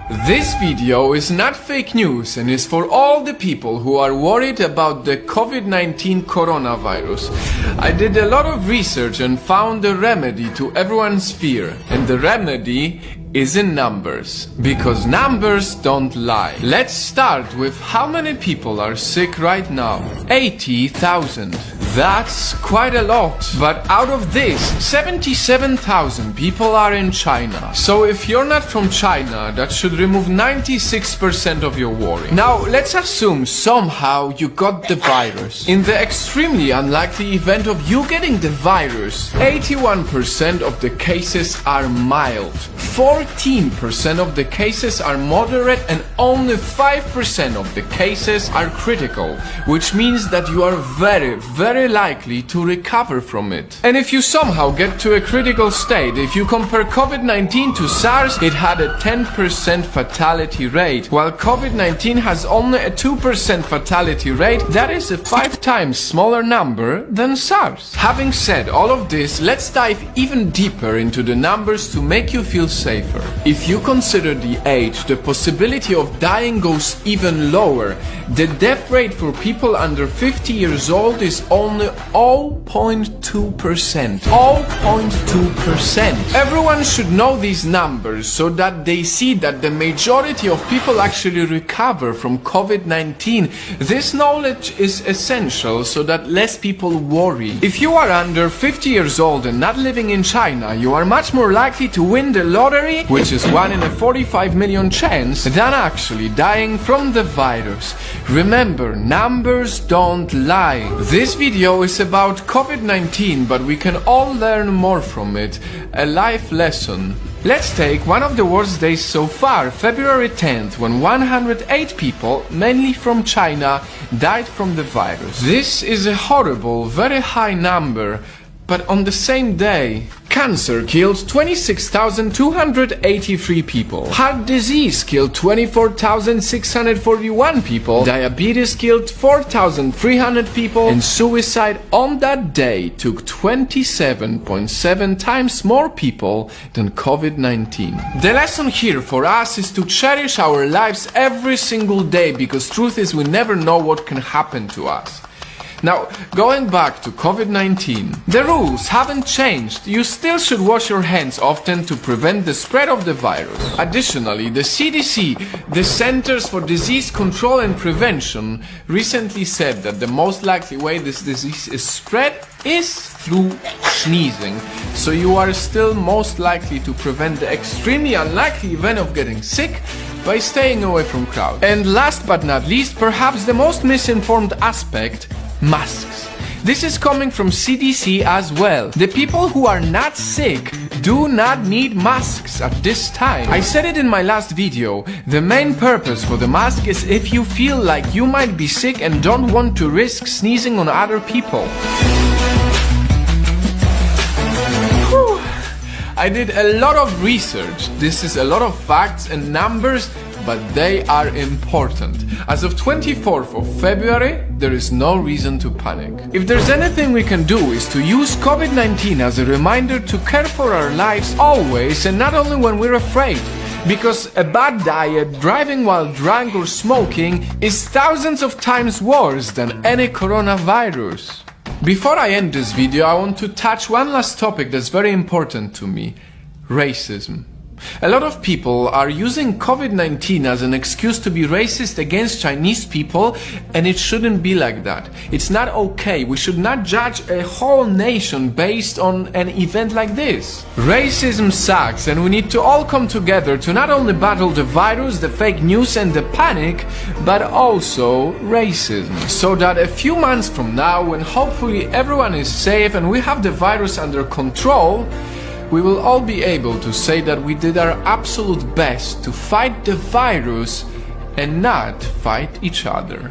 This video is not fake news and is for all the people who are worried about the COVID-19 coronavirus. I did a lot of research and found a remedy to everyone's fear, and the remedy is in numbers, because numbers don't lie. Let's start with how many people are sick right now. 80,000. That's quite a lot, but out of this, 77,000 people are in China. So if you're not from China, that should remove 96% of your worry. Now, let's assume somehow you got the virus. In the extremely unlikely event of you getting the virus, 81% of the cases are mild, 14% of the cases are moderate, and only 5% of the cases are critical, which means that you are very likely to recover from it. And if you somehow get to a critical state, if you compare COVID-19 to SARS, it had a 10% fatality rate, while COVID-19 has only a 2% fatality rate. That is a 5 times smaller number than SARS. Having said all of this, let's dive even deeper into the numbers to make you feel safer. If you consider the age, the possibility of dying goes even lower. The death rate for people under 50 years old is only 0.2%. 0.2%. Everyone should know these numbers so that they see that the majority of people actually recover from COVID-19. This knowledge is essential so that less people worry. If you are under 50 years old and not living in China, you are much more likely to win the lottery, which is 1 in a 45 million chance, than actually dying from the virus. Remember, numbers don't lie. This video is about COVID-19, but we can all learn more from it. A life lesson. Let's take one of the worst days so far, February 10th, when 108 people, mainly from China, died from the virus. This is a horrible, very high number, but on the same day, cancer killed 26,283 people. Heart disease killed 24,641 people. Diabetes killed 4,300 people. And suicide on that day took 27.7 times more people than COVID-19. The lesson here for us is to cherish our lives every single day, because truth is we never know what can happen to us. Now, going back to COVID-19, the rules haven't changed. You still should wash your hands often to prevent the spread of the virus. Additionally, the CDC, the Centers for Disease Control and Prevention, recently said that the most likely way this disease is spread is through sneezing. So you are still most likely to prevent the extremely unlikely event of getting sick by staying away from crowds. And last but not least, perhaps the most misinformed aspect, masks. This is coming from CDC as well. The people who are not sick do not need masks at this time. I said it in my last video. The main purpose for the mask is if you feel like you might be sick and don't want to risk sneezing on other people. Whew. I did a lot of research. This is a lot of facts and numbers, but they are important. As of 24th of February, there is no reason to panic. If there's anything we can do is to use COVID-19 as a reminder to care for our lives always, and not only when we're afraid. Because a bad diet, driving while drunk, or smoking is thousands of times worse than any coronavirus. Before I end this video, I want to touch one last topic that's very important to me: racism. A lot of people are using COVID-19 as an excuse to be racist against Chinese people, and it shouldn't be like that. It's not okay. We should not judge a whole nation based on an event like this. Racism sucks, and we need to all come together to not only battle the virus, the fake news and the panic, but also racism. So that a few months from now, when hopefully everyone is safe and we have the virus under control, we will all be able to say that we did our absolute best to fight the virus and not fight each other.